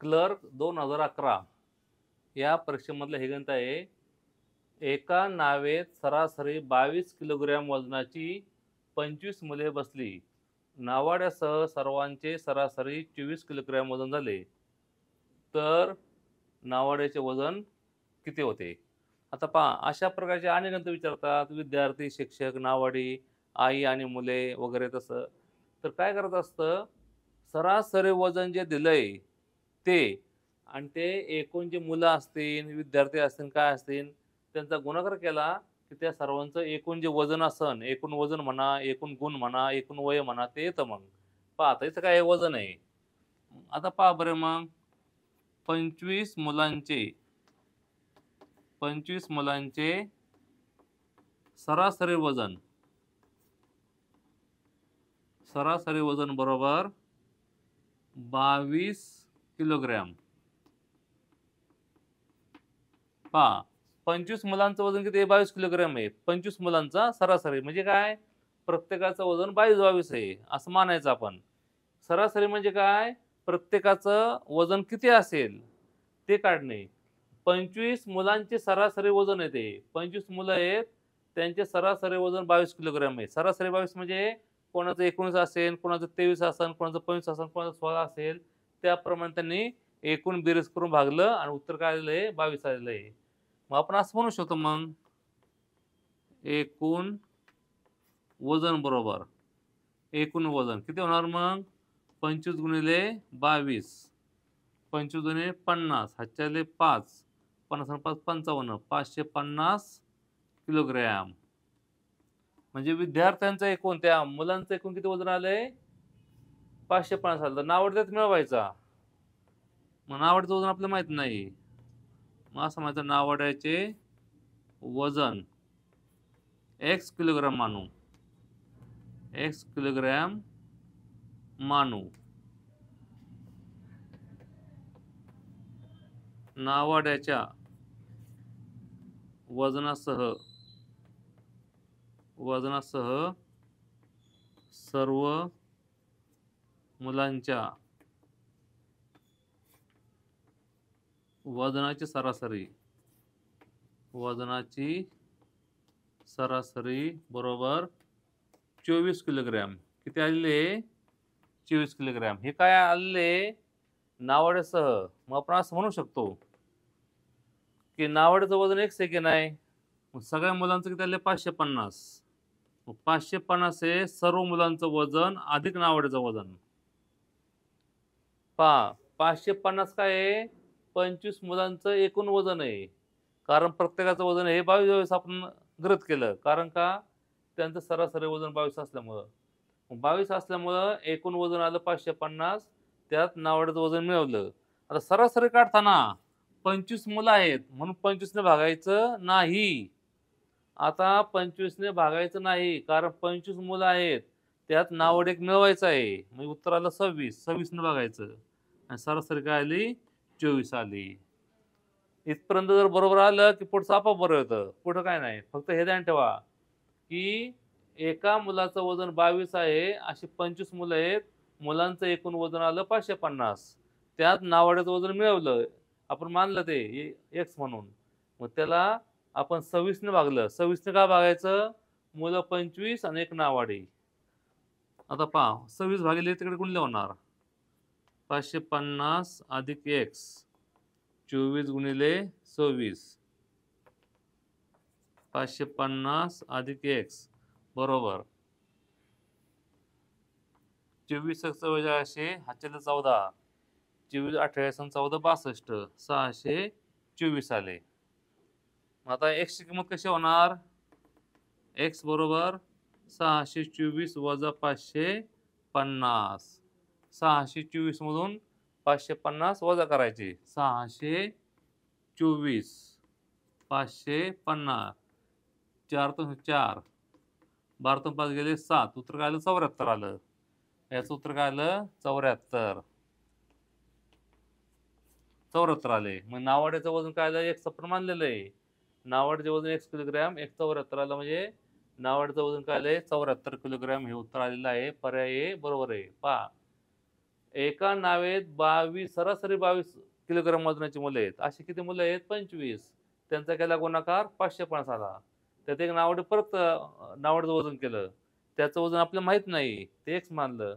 Clerk 2011 या परीक्षेमधलं हे गणित आहे. एका नावेत सरासरी 22 किलोग्रॅम वजनाची 25 मुले बसली. नावाड्यासह सर्वांचे सरासरी 24 किलोग्रॅम वजन झाले. तर नावाड्याचे वजन किती होते? आता पहा, अशा प्रकारचे अनेक गणितं विचारतात. विद्यार्थी, शिक्षक, नावाडी, आई आणि मुले वगैरे तसं. तर काय करायचं असतं, सरासरी वजन जे दिलंय ते आणि ते एकूण जे मुलं असतील, विद्यार्थी असतील, काय असतील, त्यांचा गुणाकार केला, की त्या सर्वांचं एकूण जे वजन असन, एकूण वजन म्हणा, एकूण गुण म्हणा, एकूण वय म्हणा, ते येतं मग. पहा आता इथं काय वजन आहे. आता पहा बरं मग 25 मुलांचे 25 मुलांचे सरासरी वजन बरोबर 22 किलोग्रॅम. पहा 25 मुलांचं वजन किती आहे? 22 किलोग्रॅम आहे. 25 मुलांचा सरासरी म्हणजे काय? प्रत्येकाचं वजन 22-22 आहे असं मानायचं आपण. सरासरी म्हणजे काय? प्रत्येकाचं वजन किती असेल ते काढणे. 25 मुलांचे सरासरी वजन आहे ते. 25 मुलं आहेत, त्यांचे सरासरी वजन 22 किलोग्रॅम आहे. सरासरी 22 म्हणजे कोणाचं 19 असेल, कोणाचं 23 असेल, कोणाचं 25 असेल, कोणाचं 16 असेल. त्याप्रमाणे त्यांनी एकूण बेरीज करून भागलं आणि उत्तर काय आलेलं आहे? 22 आलेलं आहे. मग आपण असं म्हणू शकतो मग, एकूण वजन बरोबर एकूण वजन किती होणार मग? 25 गुणिले 22. 25 दुणे 50, हातच्याले 5, 50 आणि 5 55, 550 किलोग्रॅम. म्हणजे विद्यार्थ्यांचं एकूण, त्या मुलांचं एकूण किती वजन आलंय? 550 आलं. तर नावडत्यात मिळवायचा. मग नावड्याचं वजन आपल्याला माहित नाही. मग असं म्हणायचं, नावड्याचे वजन x किलोग्राम मानू. x किलोग्रॅम मानू. नावाड्याच्या वजनासह सर्व मुलांच्या वजनाची सरासरी बरोबर 24 किलोग्रॅम. किती आलेले? 24 किलोग्रॅम. हे काय आलेले? नावाड्यासह. मग आपण असं म्हणू शकतो, की नावाड्याचं वजन x आहे की नाही? मग सगळ्या मुलांचं किती आले? 550. मग 550 हे सर्व मुलांचं वजन अधिक नावाड्याचं वजन. पहा 550 काय आहे? 25 मुलांचं एकूण वजन आहे. कारण प्रत्येकाचं वजन हे 22-22 आपण गृहीत केलं. कारण का? त्यांचं सरासरी वजन 22 असल्यामुळं. 22 असल्यामुळं एकूण वजन आलं 550, त्यात नावाड्याचं वजन मिळवलं. आता सरासरी काढताना 25 मुलं आहेत म्हणून 25 ने भागायचं नाही. आता 25 ने भागायचं नाही, कारण 25 मुलं आहेत, त्यात नावड एक मिळवायचं आहे. म्हणजे उत्तर आलं 26. 26 ने भागायचं आणि सरासरी काय आली? 24 आली. इथपर्यंत जर बरोबर आलं, की पुढचं आपोआप बरोबर येतं. पुढं काय नाही. फक्त हे ध्यान ठेवा, की एका मुलाचं वजन 22 आहे, अशी 25 मुलं आहेत. मुलांचं एकूण वजन आलं 550. त्यात नावाड्याचं वजन मिळवलं. आपण मानलं ते एक्स म्हणून. मग त्याला आपण 26 ने भागलं. 26 ने का भागायचं? मुलं 25 आणि एक नावाडी. आता पहा 26 भागिले तिकडे गुणले होणार. 550 अधिक एक्स. 24 गुणिले 26. 550 अधिक एक्स बरोबर 24 16, हातच्याला 14, 24 28 आणि 14 62, 624 आले. आता x ची किंमत कशी होणार? x बरोबर 624 वजा 550. 624 मधून 550 वजा करायचे. 624 550. 4 तो 4, 12 तो 5 गेले 7. उत्तर काय आलं? 74 आलं. याचं उत्तर काय आलं? 74. 74 आले. मग नावाड्याचं वजन काय आलं? x आपण मानलेलं आहे. नावाड्याचं वजन x किलोग्रॅम, x 74 आलं, म्हणजे नावाड्याचं वजन काय आलंय? 74 किलोग्रॅम हे उत्तर आलेलं आहे. पर्याय बरोबर आहे. पहा एका नावेत 22 सरासरी 22 किलोग्राम वजनाची मुलं आहेत. अशी किती मुलं आहेत? 25. त्यांचा केला गुणाकार 550 आला. त्यात एक नावडे परत नावड्याचं वजन केलं. त्याचं वजन आपल्याला माहीत नाही. ते X मानलं.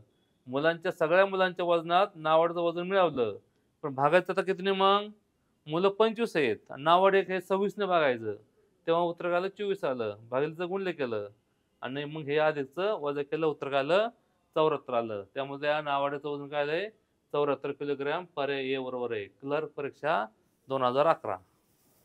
सगळ्या मुलांच्या वजनात नावड्याचं वजन मिळवलं. पण भागायचं आता कितीने मग? मुलं 25 आहेत. नावड एक हे 26 ने भागायचं. तेव्हा उत्तर आलं 24 आलं. भागिलेचं गुणिले केलं आणि मग हे अधिकचं वजा केलं, उत्तर आलं 74 आलं. त्यामुळे त्या नावाड्याचं वजन काय आलंय? 74 किलोग्राम. पर्याय ए बरोबर आहे. क्लर्क परीक्षा 2011.